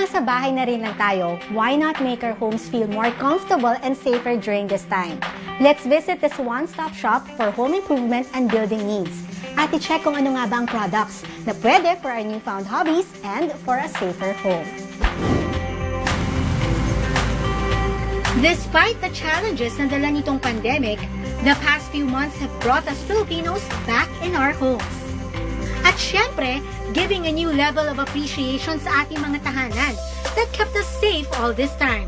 nasa bahay na rin lang tayo, why not make our homes feel more comfortable and safer during this time? Let's visit this one-stop shop for home improvement and building needs. At i-check kung ano nga ba ang products na pwede for our newfound hobbies and for a safer home. Despite the challenges na dala nitong pandemic, the past few months have brought us Filipinos back in our homes. At syempre, giving a new level of appreciation sa ating mga tahanan that kept us safe all this time.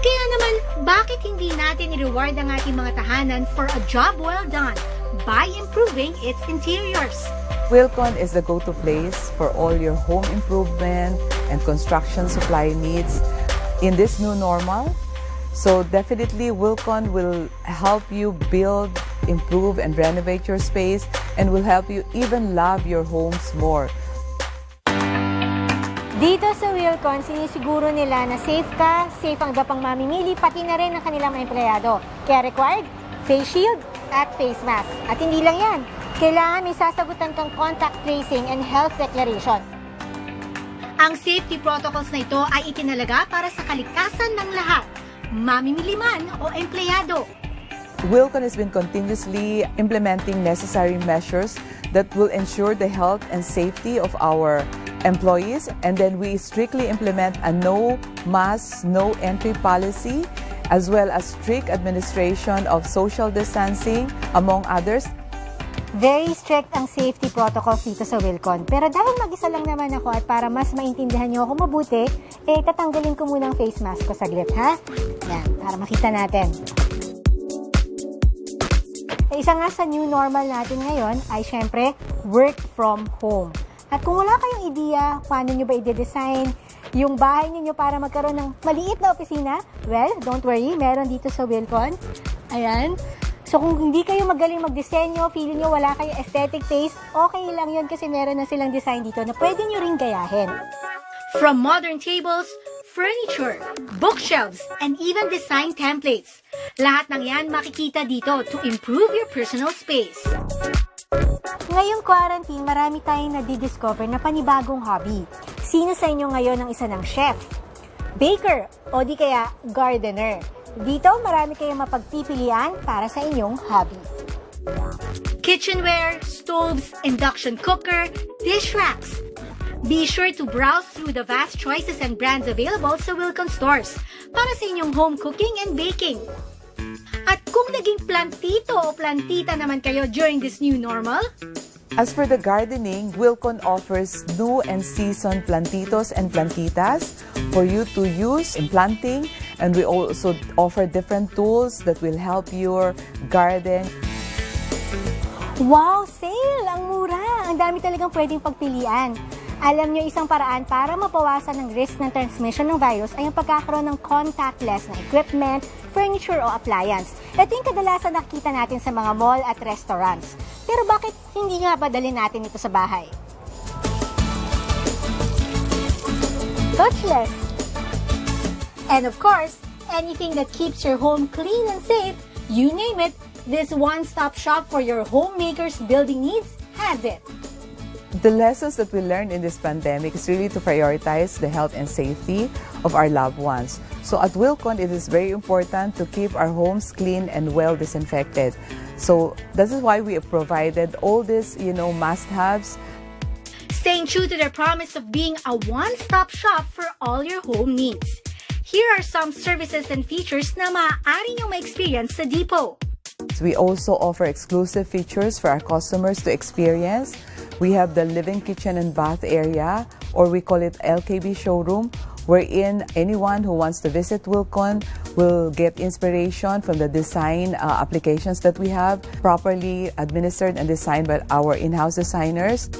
Kaya naman, bakit hindi natin i-reward ang ating mga tahanan for a job well done by improving its interiors? Wilcon is the go-to place for all your home improvement and construction supply needs in this new normal. So definitely Wilcon will help you build, improve, and renovate your space and will help you even love your homes more. Dito sa Wilcon, sinisiguro nila na safe ka, safe ang iba pang mamimili, pati na rin ang kanilang mga empleyado. Kaya required, face shield at face mask. At hindi lang yan, kailangan may sasagutan kang contact tracing and health declaration. Ang safety protocols na ito ay itinalaga para sa kaligtasan ng lahat, mamimili man o empleyado. Wilcon has been continuously implementing necessary measures that will ensure the health and safety of our employees, and then we strictly implement a no mask, no entry policy, as well as strict administration of social distancing, among others. Very strict ang safety protocols dito sa Wilcon. Pero dahil mag-isa lang naman ako at para mas maintindihan niyo ako mabuti, tatanggalin ko muna ang face mask ko saglit, ha? Yan, para makita natin. Isa nga sa new normal natin ngayon ay syempre work from home. At kung wala kayong ideya, paano nyo ba i-design yung bahay niyo para magkaroon ng maliit na opisina? Well, don't worry, meron dito sa Wilcon. Ayan. So kung hindi kayo magaling magdisenyo, feeling nyo wala kayong aesthetic taste, okay lang yun kasi meron na silang design dito na pwede nyo rin gayahin. From modern tables, furniture, bookshelves, and even design templates. Lahat ng yan makikita dito to improve your personal space. Ngayong quarantine, marami tayong nadidiscover na panibagong hobby. Sino sa inyo ngayon ang isa ng chef, baker, o di kaya gardener? Dito, marami kayong mapagpipilian para sa inyong hobby. Kitchenware, stoves, induction cooker, dish racks. Be sure to browse through the vast choices and brands available sa Wilcon stores para sa inyong home cooking and baking. At kung naging plantito o plantita naman kayo during this new normal, as for the gardening, Wilcon offers new and seasoned plantitos and plantitas for you to use in planting, and we also offer different tools that will help your garden. Wow, sale! Ang mura! Ang dami talagang pwedeng pagpilian. Alam nyo, isang paraan para mapawasan ng risk ng transmission ng virus ay ang pagkakaroon ng contactless na equipment, furniture o appliance. Ito yung kadalasan nakikita natin sa mga mall at restaurants. Pero bakit hindi nga ba dalhin natin ito sa bahay? Touchless! And of course, anything that keeps your home clean and safe, you name it, this one-stop shop for your homemaker's building needs has it. The lessons that we learned in this pandemic is really to prioritize the health and safety of our loved ones. So at Wilcon, it is very important to keep our homes clean and well disinfected. So this is why we have provided all these, must-haves. Staying true to their promise of being a one-stop shop for all your home needs. Here are some services and features na maaari niyong ma-experience sa depot. We also offer exclusive features for our customers to experience. We have the living kitchen and bath area, or we call it LKB showroom, wherein anyone who wants to visit Wilcon will get inspiration from the design applications that we have, properly administered and designed by our in-house designers.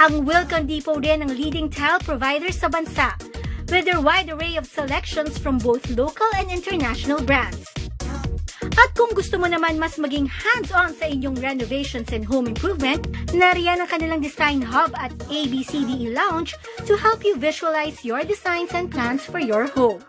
Ang Wilcon Depot din ang leading tile provider sa bansa, with their wide array of selections from both local and international brands. At kung gusto mo naman mas maging hands-on sa inyong renovations and home improvement, nariyan ang kanilang design hub at ABCDE Lounge to help you visualize your designs and plans for your home.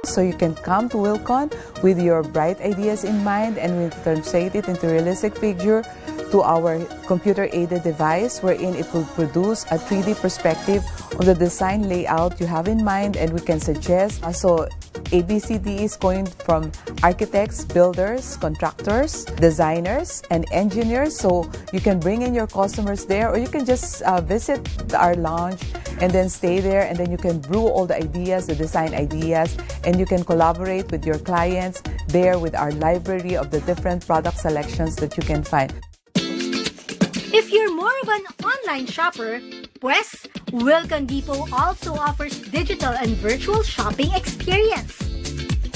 So you can come to Wilcon with your bright ideas in mind, and we'll translate it into realistic figure to our computer-aided device, wherein it will produce a 3D perspective of the design layout you have in mind, and we can suggest. So ABCD is going from architects, builders, contractors, designers, and engineers. So you can bring in your customers there, or you can just visit our lounge and then stay there, and then you can brew all the ideas, the design ideas, and you can collaborate with your clients there with our library of the different product selections that you can find. If you're more of an online shopper, pues, Wilcon Depot also offers digital and virtual shopping experience.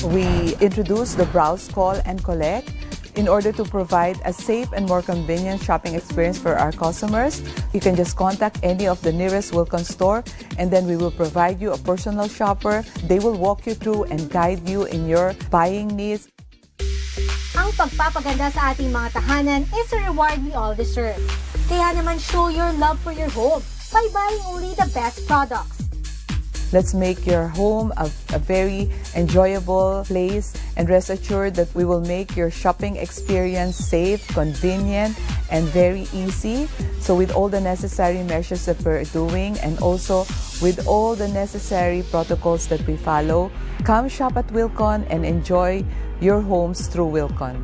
We introduced the Browse, Call, and Collect in order to provide a safe and more convenient shopping experience for our customers. You can just contact any of the nearest Wilcon store, and then we will provide you a personal shopper. They will walk you through and guide you in your buying needs. Ang pagpapaganda sa ating mga tahanan is a reward we all deserve. Kaya naman show your love for your home by buying only the best products. Let's make your home a very enjoyable place, and rest assured that we will make your shopping experience safe, convenient, and very easy. So with all the necessary measures that we're doing, and also with all the necessary protocols that we follow, come shop at Wilcon and enjoy your homes through Wilcon.